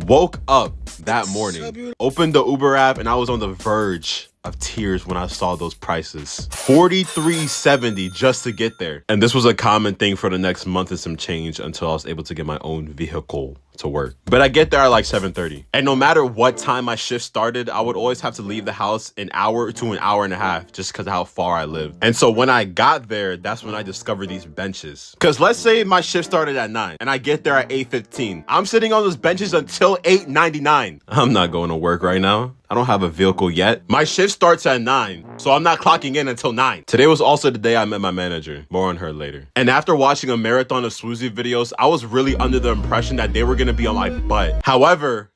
Woke up that morning, opened the Uber app, and I was on the verge of tears when I saw those prices. $43.70 just to get there. And this was a common thing for the next month and some change until I was able to get my own vehicle to work. But I get there at like 7:30. And no matter what time my shift started, I would always have to leave the house an hour to an hour and a half just because of how far I live. And so when I got there, that's when I discovered these benches. Because let's say my shift started at 9 and I get there at 8:15. I'm sitting on those benches until 8:99. I'm not going to work right now. I don't have a vehicle yet. My shift starts at 9, so I'm not clocking in until 9. Today was also the day I met my manager. More on her later. And after watching a marathon of Swoozie videos, I was really under the impression that they were gonna be on my butt. However,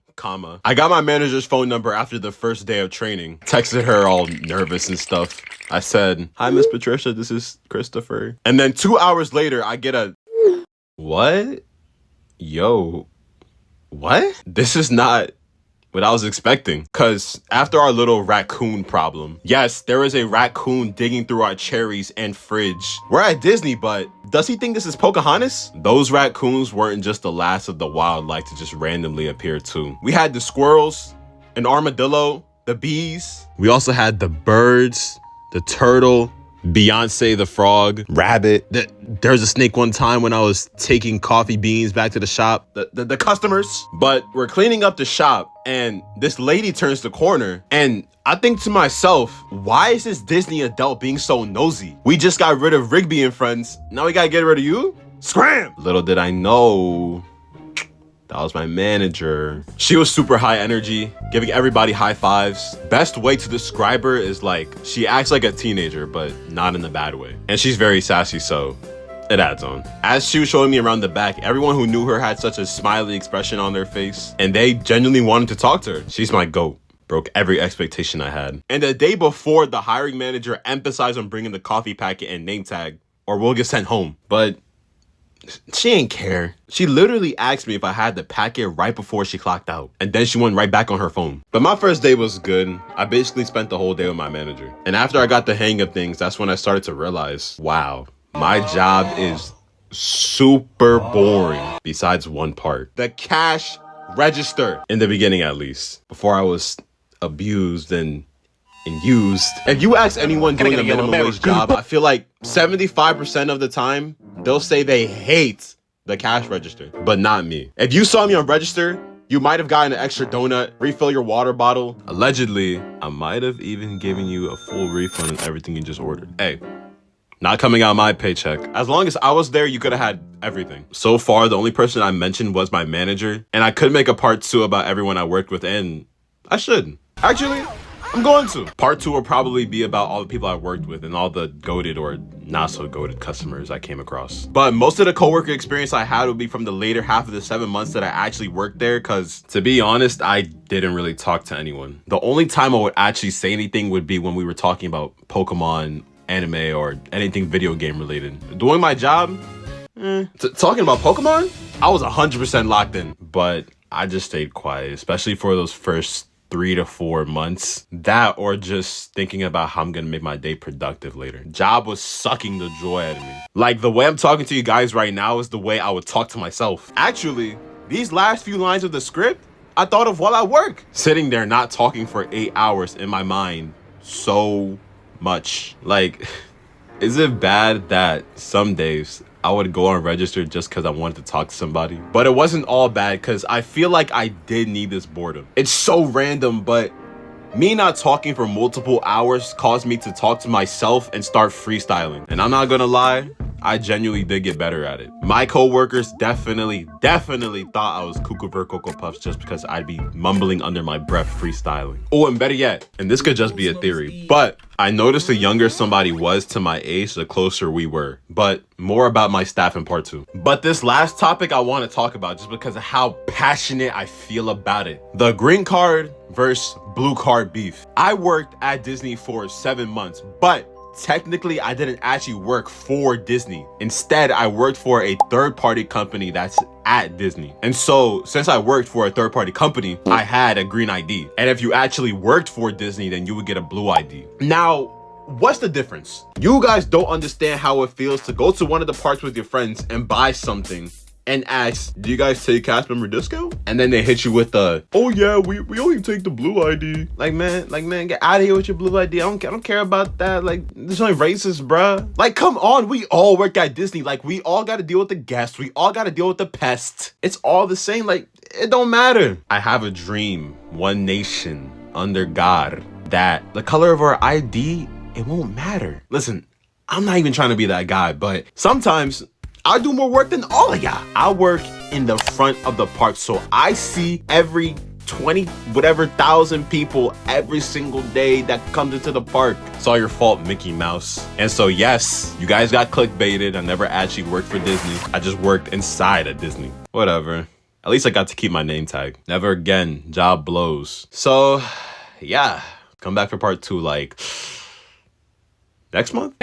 I got my manager's phone number after the first day of training. Texted her all nervous and stuff. I said, "Hi, Miss Patricia, this is Christopher." And then 2 hours later, I get a, "What? Yo, what?" This is not what I was expecting. Cause after our little raccoon problem, yes, there is a raccoon digging through our cherries and fridge. We're at Disney, but does he think this is Pocahontas? Those raccoons weren't just the last of the wildlife to just randomly appear too. We had the squirrels, an armadillo, the bees. We also had the birds, the turtle, Beyonce the frog, rabbit. There was a snake one time when I was taking coffee beans back to the shop, the customers. But we're cleaning up the shop and this lady turns the corner and I think to myself, why is this Disney adult being so nosy? We just got rid of Rigby and friends. Now we gotta get rid of you? Scram! Little did I know, that was my manager. She was super high energy, giving everybody high fives. Best way to describe her is like, she acts like a teenager, but not in a bad way. And she's very sassy, so it adds on. As she was showing me around the back, everyone who knew her had such a smiley expression on their face, and they genuinely wanted to talk to her. She's my GOAT. Broke every expectation I had. And the day before, the hiring manager emphasized on bringing the coffee packet and name tag, or we'll get sent home. But she ain't care. She literally asked me if I had the packet right before she clocked out. And then she went right back on her phone. But my first day was good. I basically spent the whole day with my manager. And after I got the hang of things, that's when I started to realize, wow, my job is super boring. Besides one part, the cash register. In the beginning, at least. Before I was abused and used. If you ask anyone doing a minimum wage job, I feel like 75% of the time, they'll say they hate the cash register, but not me. If you saw me on register, you might have gotten an extra donut, refill your water bottle. Allegedly, I might have even given you a full refund on everything you just ordered. Hey, not coming out my paycheck. As long as I was there, you could have had everything. So far, the only person I mentioned was my manager, and I could make a part 2 about everyone I worked with, and I should. Actually, I'm going to. Part 2 will probably be about all the people I worked with and all the goated or not so goated customers I came across. But most of the coworker experience I had would be from the later half of the 7 months that I actually worked there, because to be honest, I didn't really talk to anyone. The only time I would actually say anything would be when we were talking about Pokemon, anime, or anything video game related. Doing my job, talking about Pokemon, I was 100% locked in. But I just stayed quiet, especially for those first 3 to 4 months. That or just thinking about how I'm gonna make my day productive later. Job was sucking the joy out of me. Like the way I'm talking to you guys right now is the way I would talk to myself. Actually, these last few lines of the script, I thought of while I work. Sitting there not talking for 8 hours in my mind so much. Like, is it bad that some days I would go on register just because I wanted to talk to somebody? But it wasn't all bad because I feel like I did need this boredom. It's so random, but me not talking for multiple hours caused me to talk to myself and start freestyling. And I'm not gonna lie, I genuinely did get better at it. My coworkers definitely thought I was Cuckoo for Cocoa Puffs just because I'd be mumbling under my breath freestyling. Oh, and better yet, and this could just be a theory, but I noticed the younger somebody was to my age, the closer we were. But more about my staff in part 2. But this last topic I want to talk about just because of how passionate I feel about it. The green card versus blue card beef. I worked at Disney for 7 months, but technically I didn't actually work for Disney. Instead, I worked for a third-party company that's at Disney. And so since I worked for a third-party company, I had a green ID. And if you actually worked for Disney, then you would get a blue ID. Now, what's the difference? You guys don't understand how it feels to go to one of the parks with your friends and buy something and ask, do you guys take cast member discount? And then they hit you with the, oh yeah, we only take the blue ID. Like man, get out of here with your blue ID. I don't care about that. Like, this ain't racist, bruh. Like, come on, we all work at Disney. Like, we all gotta deal with the guests. We all gotta deal with the pests. It's all the same. Like, it don't matter. I have a dream, one nation, under God, that the color of our ID, it won't matter. Listen, I'm not even trying to be that guy, but sometimes I do more work than all of y'all. I work in the front of the park, so I see every 20 whatever thousand people every single day that comes into the park. It's all your fault, Mickey Mouse. And so yes, you guys got clickbaited. I never actually worked for Disney. I just worked inside at Disney. Whatever. At least I got to keep my name tag. Never again. Job blows. So yeah, come back for part 2 like next month.